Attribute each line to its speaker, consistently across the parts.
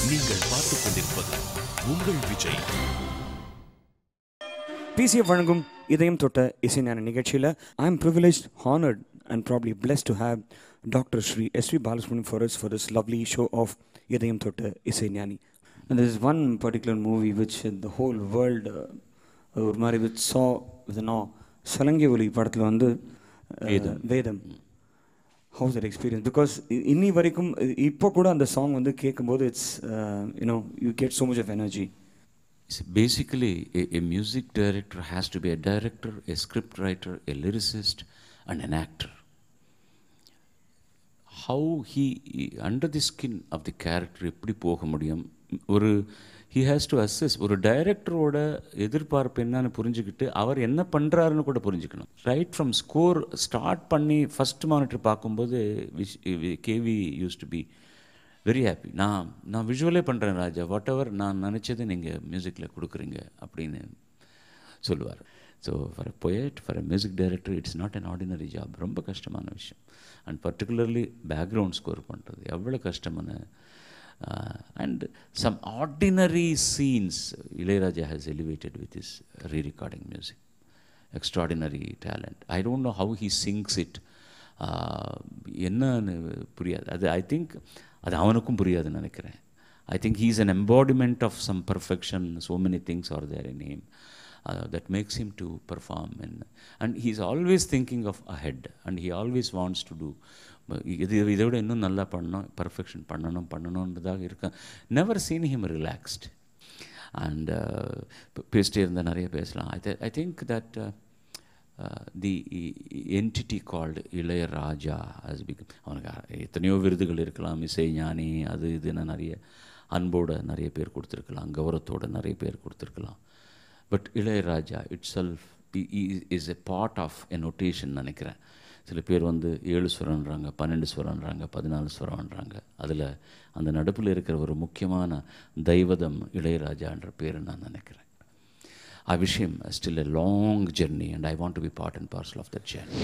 Speaker 1: நீங்கள் பார்த்துக் கொண்டிருப்பது உங்கள் விஜய்.
Speaker 2: PCF வழங்கும் இதயம் தொட்ட இசைஞான நிகழ்ச்சியில் I am privileged, honored and probably blessed to have Dr. Shri S.V. Balasubramanian for us for this lovely show of இதயம் தொட்ட இசைஞானி. And there is one particular movie which the whole world ஒரு மாதிரி which saw with an awe. சலங்கை ஒலி படத்தில் வந்து வேதம். How's that experience? Because இன்னி வரைக்கும் இப்போ கூட அந்த சாங் வந்து கேட்கும்போது it's you get so much of energy.
Speaker 3: Basically, a music director has to be a director, a script writer, a lyricist, and an actor. How he, under the skin of the character, எப்படி போக முடியும்? he has to assess. ஒரு டைரக்டரோட எதிர்பார்ப்பு என்னன்னு புரிஞ்சுக்கிட்டு அவர் என்ன பண்ணுறாருன்னு கூட புரிஞ்சுக்கணும். ரைட் ஃப்ரம் ஸ்கோர் ஸ்டார்ட் பண்ணி ஃபஸ்ட் மானிட்டர் பார்க்கும்போது KV use to be very happy. நான் விஷுவலே பண்ணுறேன் ராஜா, வாட் எவர் நான் நினச்சது நீங்கள் மியூசிக்கில் கொடுக்குறீங்க அப்படின்னு சொல்லுவார். So for a poet, for a music director, it's not an ordinary job. ரொம்ப கஷ்டமான விஷயம். அண்ட் பர்டிகுலர்லி பேக்ரவுண்ட் ஸ்கோர் பண்ணுறது எவ்வளோ கஷ்டமான. And some ordinary scenes Ilayaraja has elevated with his re-recording music. Extraordinary talent. I don't know how he sings it. என்னன்னு புரியாது. அது I think அது அவனுக்கும் புரியாதுன்னு நினைக்கிறேன். I think he is an embodiment of some perfection. So many things are there in him that makes him to perform. And he is always thinking of ahead. And he always wants to do இதை விட இன்னும் நல்லா பண்ணணும், perfection பண்ணணுன்றதாக இருக்க. Never seen him relaxed. And பேசிட்டே இருந்தால் நிறைய பேசலாம். I think that the entity called Ilaiyaraaja has become. அவனுக்கு எத்தனையோ விருதுகள் இருக்கலாம், இசை ஞானி அது இதுன்னு நிறைய அன்போடு நிறைய பேர் கொடுத்துருக்கலாம், கௌரவத்தோடு நிறைய பேர் கொடுத்துருக்கலாம். But Ilaiyaraaja itself is a part of a notation நினைக்கிறேன். சில பேர் வந்து 7 ஸ்வரன்றாங்க, 12 ஸ்வரன்றாங்க, 14 ஸ்வரன்றாங்க. அதில் அந்த நடுப்பில் இருக்கிற ஒரு முக்கியமான தெய்வதம் இளையராஜான்ற பேர் நான் நினைக்கிறேன். I wish him still a long journey and I want to be part and parcel of that journey.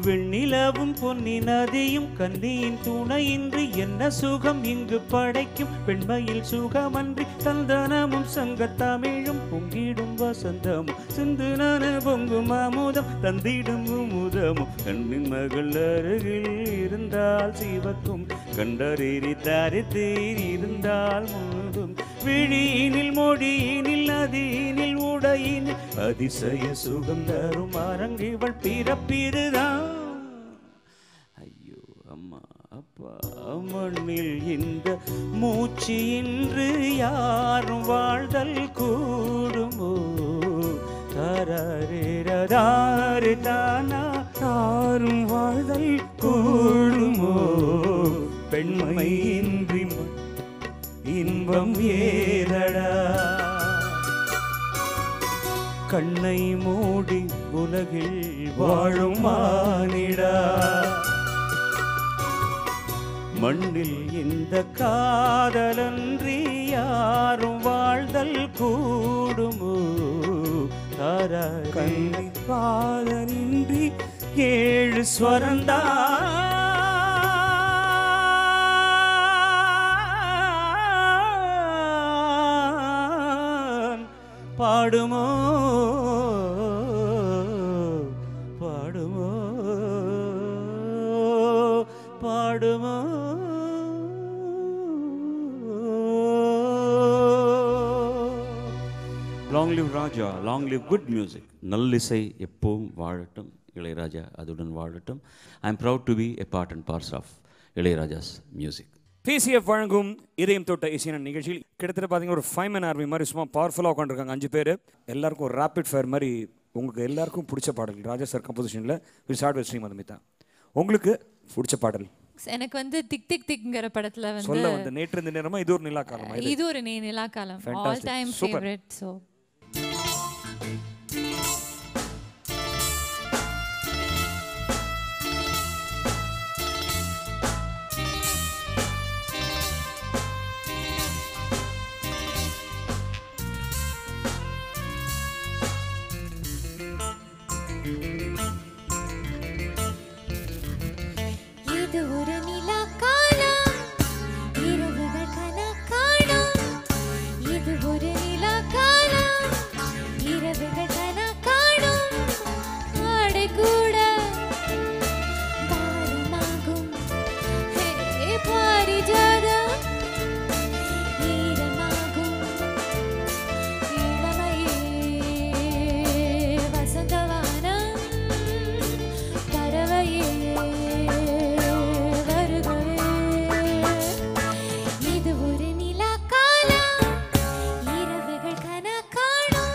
Speaker 4: வெண்ணிலவும் Ponni நதியும் கன்னியின் துணையின்றி என்ன சுகம் இங்கு படைக்கும். பெண்மையில் சுகமன்றி தந்தனமும் சங்கத்தமிழும் பொங்கிடும் வசந்தமும் சிந்து நன பொங்கும் அமுதம் தந்திடும் முமுதமும். கண்ணின் மகள் அருகில் இருந்தால் சிவக்கும், கண்டறி தரித்தீர் இருந்தால் முழுதும். விழியினில் மொழியினில் நதியினில் உடையினில் அதிசய சுகம் தரும் அரங்கிவள் பிறப்பிதுதான். ஐயோ அம்மா அப்பா மண்ணில் இந்த மூச்சு இன்று யாரும் வாழ்தல் கூடுமோ. தரரேரதாரு தானா யாரும் வாழ்தல் கூடுமோ. பெண்மை இன்றி இன்பம் ஏதடா. கண்ணை மூடி உலகில் வாழும் மானிடா. மண்ணில் இந்த காதலன்றி யாரும் வாழ்தல் கூடுமோ. கண்ணை காதலின்றி 7 ஸ்வரந்தா. பாடுமோ பாடுமோ பாடுமோ.
Speaker 3: Long live Raja, long live good music. நல்லிசை எப்பவும் வாழட்டும், இளையராஜா அதுடன் வாழட்டும். I am proud to be a part and parts of Ilaiyaraaja's music.
Speaker 2: PCF வழங்கும் இதயம் தொட்ட இசைஞான நிகழ்ச்சியில் கிட்டத்தட்ட பார்த்தீங்கன்னா ஒரு 5 man army மாதிரி சும்மா பவர்ஃபுல்லாக உட்காந்துருக்காங்க 5 பேர். எல்லாருக்கும் ஒரு ரேபிட் ஃபயர் மாதிரி உங்களுக்கு எல்லாருக்கும் பிடிச்ச பாடல்கள் ராஜா சார் கம்போசிஷனில் will start with Shrimati Mitha. உங்களுக்கு பிடிச்ச பாடல்
Speaker 5: எனக்கு வந்து திக் திக் திக்ங்கிற படத்துல வந்து
Speaker 2: சொல்ல வந்து நேற்று இந்த நேரமா இது ஒரு நிலா காலமா
Speaker 5: இது ஒரு நிலா காலம் all time
Speaker 2: Super.
Speaker 5: Favourite so
Speaker 6: இது ஒரு நிலா காலம் இரவுகள் கனகாணும் இது ஒரு நிலா காலம் இரவுகள் கனகாணும் ஆடை கூட பாரமாகும் ஹே பாரிஜாதம் ஈரமாகும் இளமையே வசந்தவானம் பறவையே இது ஒரு நிலா காலம் இரவுகள் கனகாணும்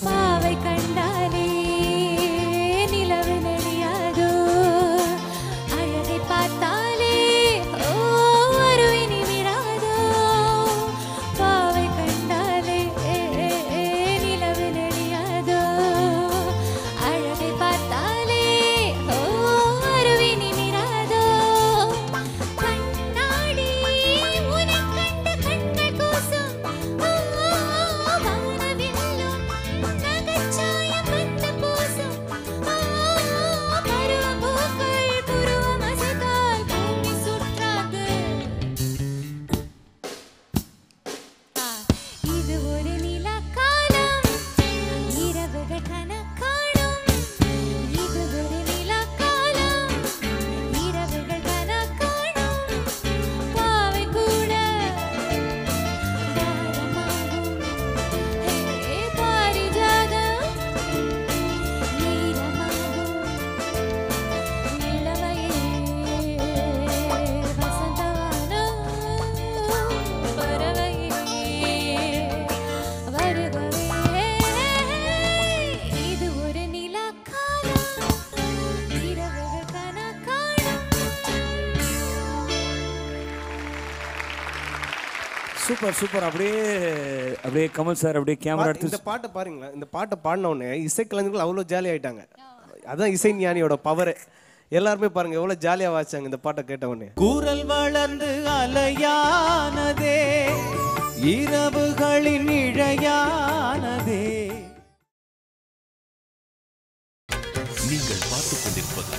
Speaker 6: பாவை கண்டாலே நிலவு நெளியாதோ அழகை பார்த்தாலே ஓ அருவினி விடாதோ பாவை கண்டாலே நிலவு நெளியாதோ அழகை பார்த்தாலே ஓ அருவினி விடாதோ கண்ணாடி உன்னை கண்ட கண்கள் கூசும் வானவில்லும் நகைச்சாயம் வந்து பூசும் பருவப்பூக்கள் புருவம் அசைத்தால் பூமி சுற்றாது இது ஒரு நிலா காலம் இரவுகள் கனகாணும் இது ஒரு நிலா காலம் இரவுகள் கனகாணும் பாவை கூட பாரமாகும் ஹே பாரிஜாதம் ஈரமாகும் இளமையே வசந்தவானம் பறவையே வருகவே இது ஒரு நிலா காலம் இரவுகள் கனகாணும்
Speaker 2: சூப்பர் சூப்பர் அப்படியே கமல் சார் அப்படியே கேமரா
Speaker 7: இந்த
Speaker 2: எடுத்து
Speaker 7: பாட்டை பாருங்களேன் இந்த பாட்டை பாடின உடனே இசைக்கலைஞர்கள் அவ்வளோ ஜாலி ஆயிட்டாங்க அதான் இசை ஞானியோட பவர் எல்லாருமே பாருங்க எவ்வளோ ஜாலியாக வாச்சாங்க இந்த பாட்டை கேட்ட உடனே
Speaker 4: குரல் வளர்ந்து அலையானதே இரவுகளின் இழையானதே
Speaker 1: நீங்கள் பார்த்துக் கொண்டிருப்பது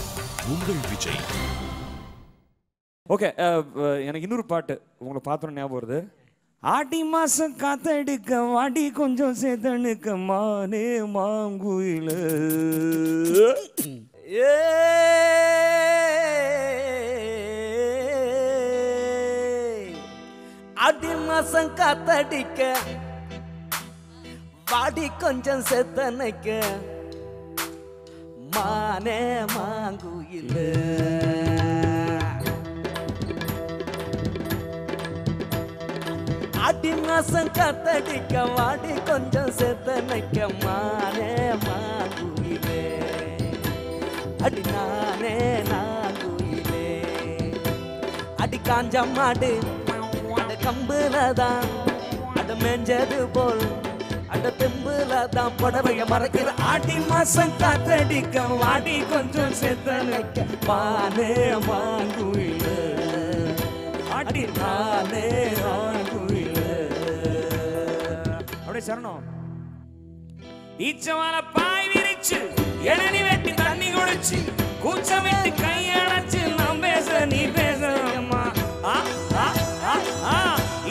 Speaker 1: உங்கள் விஜய்.
Speaker 2: ஓகே எனக்கு இன்னொரு பாட்டு உங்களை பார்த்தோன்னு ஞாபகம் வருது. ஆடி மாசம் காத்தடிக்க வாடி கொஞ்சம் சேதனுக்க மானே மாங்குயில
Speaker 4: ஆடி மாசம் காத்தடிக்க வாடி கொஞ்சம் செத்தனைக்க மானே மாங்குயில ஆடி மாசம் காத்தடிக்க வாடி கொஞ்சம் செத்தனைக்க மானே மாங்குயிலே அடி நானே நாங்குயிலே அடி காஞ்ச மாடு அட கம்புலதான் அட மேஞ்சது போல் அட தெம்புலதான் புடவைய மறைக்கிற ஆடி மாசம் காத்தடிக்க வாடி கொஞ்சம் செத்தனைக்க மானே மாங்குயிலே அடி நானே நாங்குயிலே
Speaker 2: அப்படியே சரணம்.
Speaker 4: ஈச்சவான பாய் விரிச்சு இளநி வெட்டி தண்ணி குடிச்சு கூச்சமிட்டு கையடைச்சு நான் பேச நீ பேசம்மா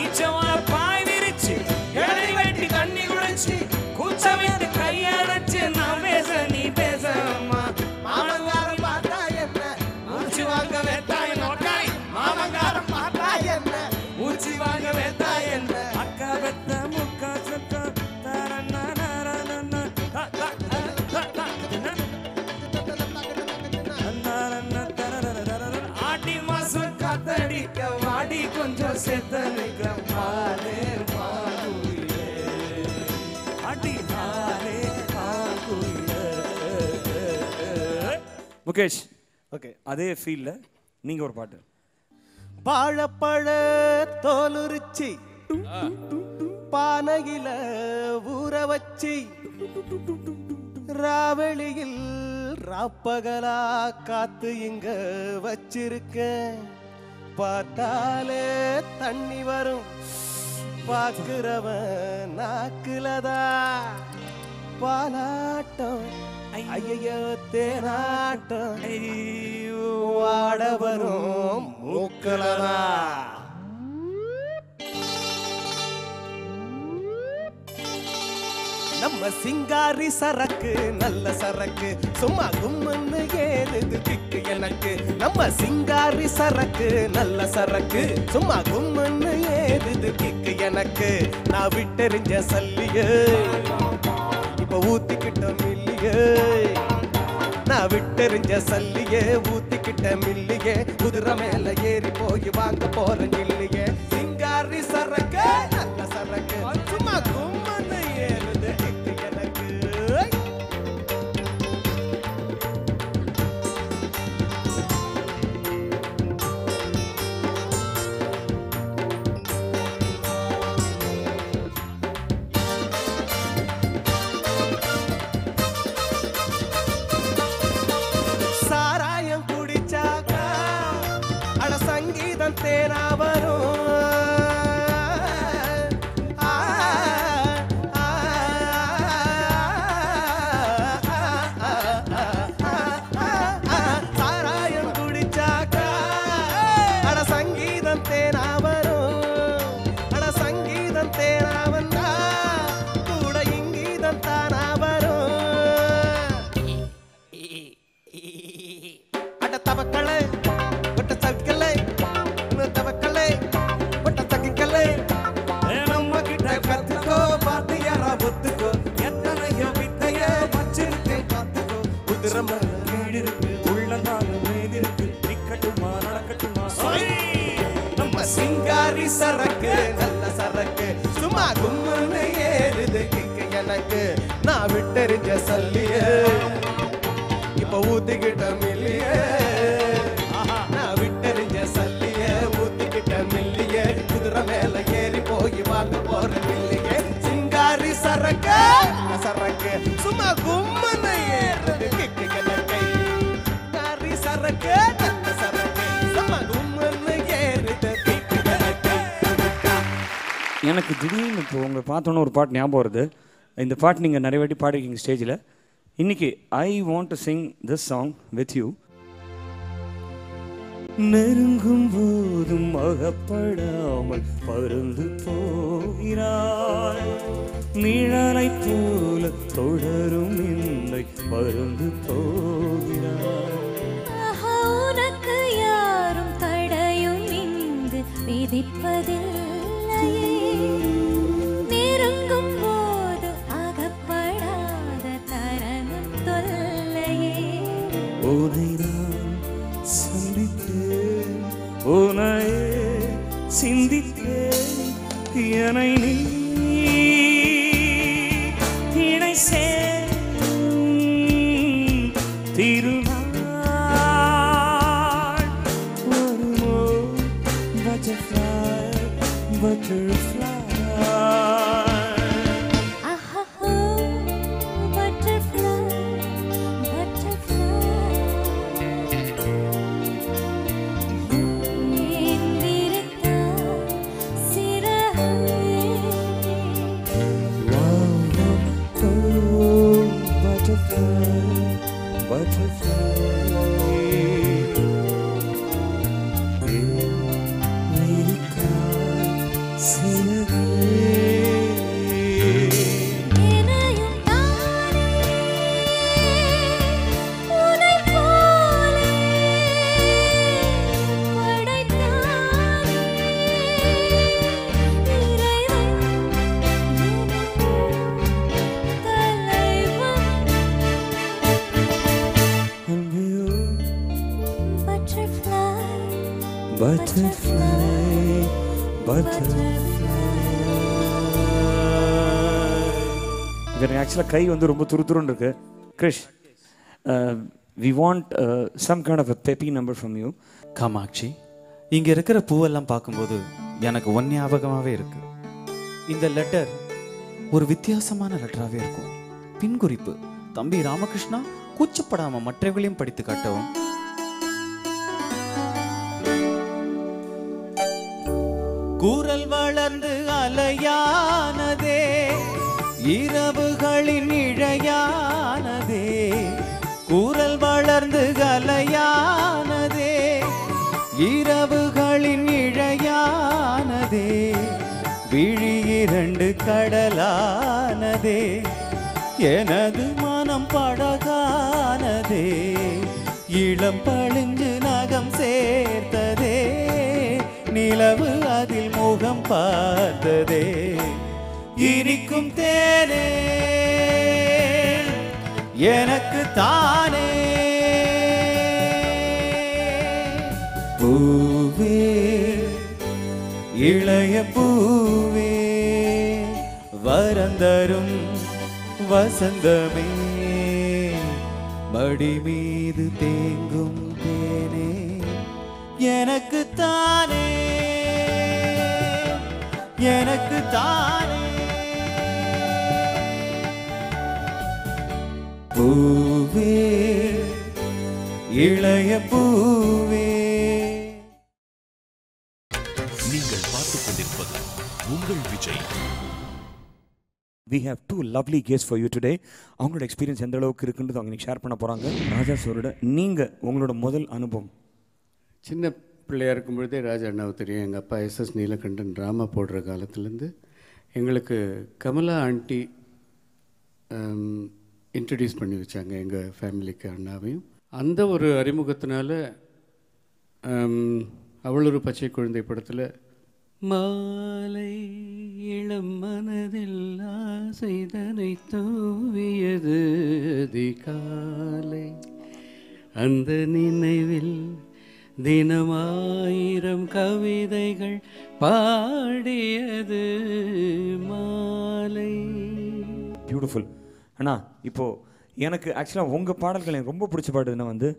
Speaker 4: ஈச்சவான பாய் விரிச்சு இளநி வெட்டி தண்ணி குடிச்சு கூச்சமிட்டு கையடைச்சு நான் பேச நீ பேசம்மா மாமங்காரம் பார்த்தா என்ன மூச்சு வாங்க வேத்தா நோக்காய் மாமங்காரம் பார்த்தா என்ன மூச்சு வாங்க வேத்தா என்ன அக்கா வெத்த முக்கா சக்கா ஆடி மாசம் காத்தடிக்க வாடி கொஞ்சம் செத்தனுக்க மாலே மாகுயிலே அடி மாலே மாகுயிலே.
Speaker 2: முகேஷ்,
Speaker 7: ஓகே,
Speaker 2: அதே ஃபீல்ல நீங்க ஒரு பாட்டு.
Speaker 7: வாழைப்பழ தோலுரிச்சி பானையில ஊற வச்சி ராவெளியில் ராப்பகலா காத்து இங்க வச்சிருக்க பார்த்தாலே தண்ணி வரும் பாக்குறவன் நாக்குலதா பாலாட்டம் ஐயோ தேனாட்டம் வாட வரும் மூக்கலதா. நம்ம சிங்காரி சரக்கு நல்ல சரக்கு சும்மா கும்மன்னு ஏறுது திக்கு எனக்கு. நம்ம சிங்காரி சரக்கு நல்ல சரக்கு சும்மா கும்மன்னு ஏறுது திக்கு எனக்கு. நான் விட்டெறிஞ்ச சல்லியே இப்ப ஊத்திக்கிட்ட மில்லியே. நான் விட்டெறிஞ்ச சல்லியே ஊத்திக்கிட்ட மில்லியே. குதிரை மேல ஏறி போய் வாங்க போறேன் இல்லையே. சிங்காரி சரக்கு நல்ல சரக்கு சும்மா கும்மன்னு ஏறுது திக்கு எனக்கு. சாராயம் குடிச்சாக்கா அட சங்கீதம் தேனா வரும். சாராயம் குடிச்சாக்கா அட சங்கீதம் தேனா வரும். அட சங்கீதம் தேனா வந்தா கூட இங்கீதம் தானா வரும். அட தவக்களே ஒட்ட சக்கலே தவக்களே ஒட்ட சக்கிக்கலே நம்ம கிட்ட கத்துக்கோ பார்த்து யாரா ஒத்துக்கோ. எத்தனையோ வித்தைய வச்சிருக்கேன் பார்த்துக்கோ. குதிரை மேல வீடு இருக்கு உள்ளங்கால மேது இருக்கு நிக்கட்டுமா நடக்கட்டுமா. நம்ம சிங்காரி சரக்கு நல்ல சரக்கு சும்மா கும்மன்னு ஏறுது கிக்கு எனக்கு. நான் விட்டெறிஞ்ச சல்லியே இப்ப ஊத்திக்கிட்ட மில்லியே. நான் விட்டெறிஞ்ச சல்லியே ஊத்திக்கிட்ட மில்லியே. குதிரை மேல ஏறி போய் வாங்க போற மில்லியே. சிங்காரி சரக்கு சரக்கு சும்மா கும்மன்னு ஏறுது கிக்கு எனக்கு. சிங்காரி சரக்கு நல்ல சரக்கு சும்மா கும்மன்னு ஏறுது கிக்கு எனக்கு.
Speaker 2: எனக்கு திடீர்னு இப்போ உங்களை பார்த்தோன்னே ஒரு பாட்டு ஞாபகம் வருது. இந்த பாட்டு நீங்கள் நிறைய வாட்டி பாடிருக்கீங்க ஸ்டேஜில். இன்னைக்கு I want to Singh this song with you. நெருங்கும் போதும் அகப்படாமல் பறந்து போகிறாய். நிழலை போல தொடரும் என்னை பறந்து போகிறாய்.
Speaker 6: உனக்கு யாரும் தடையும் இங்கு விதிப்பதில்லை. நெருங்கும் போது அகப்படாத தரணும் தொல்லையே.
Speaker 2: உன்னை நான் சந்தித்தேன், உன்னையே சிந்தித்தேன். என்னை நீ இணை சேரும் திருநாள் வருமோ. Butterfly, butterfly.
Speaker 6: அஹஹோ butterfly, butterfly. ஏந்திருத்தாய் சிறகே
Speaker 2: butterfly, butterfly. எனக்கு ஆக்சுவலாக கை வந்து ரொம்ப துருதுருன்னு இருக்கு. Girish, we want some kind of a peppy number from you.
Speaker 8: Kamakshi, இங்கே இருக்கிற பூவெல்லாம் பார்க்கும்போது எனக்கு ஒன் ஞாபகமாகவே இருக்கு. இந்த லெட்டர் ஒரு வித்தியாசமான லெட்டராகவே இருக்கும். பின்குறிப்பு: தம்பி ராமகிருஷ்ணா, கூச்சப்படாம மற்றவர்களையும் படித்து காட்டவும். கூறல் வளர்ந்து அலையானதே, இரவுகளின் இழையானதே. கூறல் வளர்ந்து அலையானதே, இரவுகளின் இழையானதே. விழி இரண்டு கடலானதே, எனது மனம் படகானதே. இளம் பளிஞ்சு நகம் சேர்த்ததே, நிலவு அதில் முகம் பார்த்ததே. இனிக்கும் தேனே எனக்கு தானே, பூவே இளைய பூவே, வரந்தரும் வசந்தமே. மடி மீது தேங்கும் தேனே எனக்கு தானே, எனக்கு தானே. பூவே இளைய பூவே.
Speaker 1: நீங்கள் பார்த்துக் கொண்டிருப்பது உங்கள் Vijay.
Speaker 2: We have two lovely guests for you today. அவங்களோட எக்ஸ்பீரியன்ஸ் எந்த அளவுக்கு இருக்குன்றது அவங்க ஷேர் பண்ண போகிறாங்க. ராஜா சாரோட நீங்கள் உங்களோட முதல் அனுபவம்.
Speaker 9: சின்ன பிள்ளையாக இருக்கும்பொழுதே ராஜா அண்ணாவை தெரியும். எங்கள் அப்பா எஸ்எஸ் நீலகண்டன் ட்ராமா போடுற காலத்துலேருந்து எங்களுக்கு கமலா ஆண்டி இன்ட்ரடியூஸ் பண்ணி வச்சாங்க எங்கள் ஃபேமிலிக்கு அண்ணாவையும். அந்த ஒரு அறிமுகத்தினால அவள் ஒரு பச்சை குழந்தை படத்தில் மாலை இளம் மனதில் ஆசைதனை தூவியது அதிகாலை, அந்த நினைவில் தினமாயிரம் கவிதைகள் பாடியது மாலை.
Speaker 2: பியூட்டிஃபுல். அண்ணா, இப்போது எனக்கு ஆக்சுவலாக உங்கள் பாடல்கள் எனக்கு ரொம்ப பிடிச்ச பாடுதுன்னா வந்து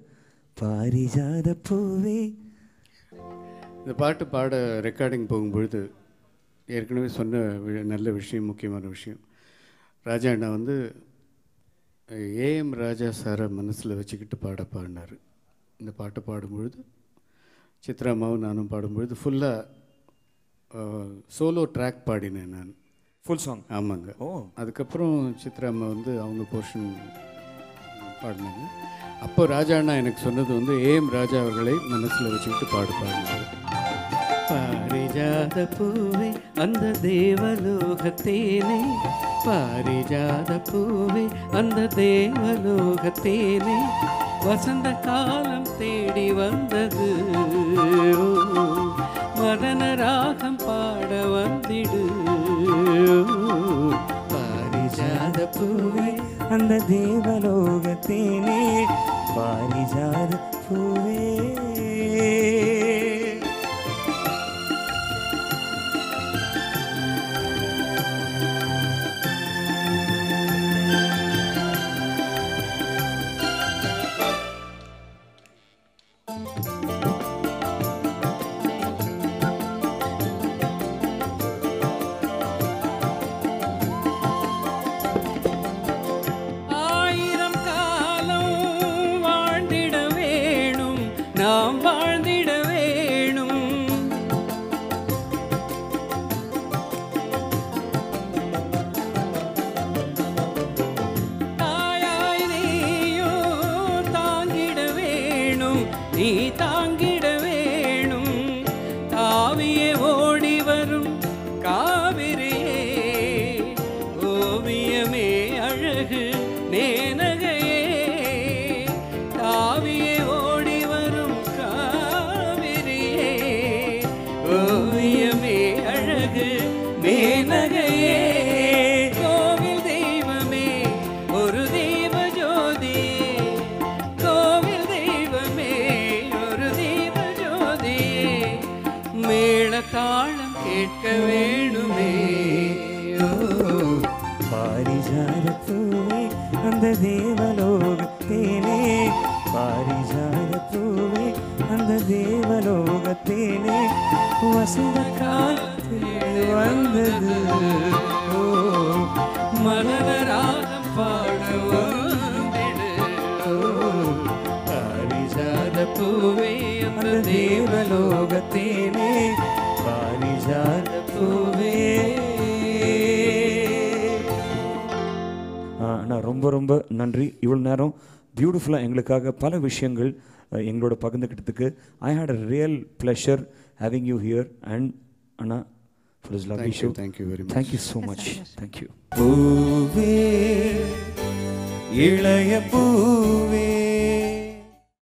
Speaker 2: பாரிஜாத பூவே.
Speaker 9: இந்த பாட்டு பாட ரெக்கார்டிங் போகும்பொழுது ஏற்கனவே சொன்ன நல்ல விஷயம், முக்கியமான விஷயம், ராஜா அண்ணா வந்து ஏஎம் ராஜா சாரை மனசில் வச்சுக்கிட்டு பாடினார். இந்த பாட்டை பாடும்பொழுது சித்ரா அம்மாவும் நானும் பாடும்பொழுது ஃபுல்லாக சோலோ ட்ராக் பாடினேன் நான்.
Speaker 2: Full song?
Speaker 9: ஆமாங்க. அதுக்கப்புறம் சித்ரா அம்மா வந்து அவங்க போர்ஷன் பாடினாங்க. அப்போ ராஜா அண்ணா எனக்கு சொன்னது வந்து ஏஎம் ராஜா அவர்களை மனசில் வச்சுக்கிட்டு பாடினார். பாரிஜாத பூவே அந்த தேவலோகத்தேனே, பாரிஜாத பூவே அந்த தேவலோகத்தேனே, வசந்த காலம் தேடி வந்தது, மதன ராகம் பாட வந்திடு. பாரிஜாத பூவே
Speaker 2: அந்த தேவலோகத்தேனே, பாரிஜாத பூவே.
Speaker 10: தாளம் கேட்க வேணுமே.
Speaker 2: பாரிஜாத பூவே அந்த தேவலோகத்தேனே, பாரிஜாத பூவே அந்த தேவலோகத்தேனே, வசந்த காலத்தில் வந்தது ஓ
Speaker 10: மலராகம் பாட வந்திடு. பாரிஜாத பூவே அந்த
Speaker 2: தேவலோகத்தேனே, பாரிஜாத பூவே. அண்ணா ரொம்ப ரொம்ப நன்றி. இவ்வளோ நேரம் பியூட்டிஃபுல்லாக எங்களுக்காக பல விஷயங்கள் எங்களோட பகிர்ந்துக்கிட்டதுக்கு. I had a real pleasure having you here and அண்ணா for this lovely show.
Speaker 9: Thank you very much.
Speaker 2: Thank you so much. Thank you. பூவே இளைய பூவே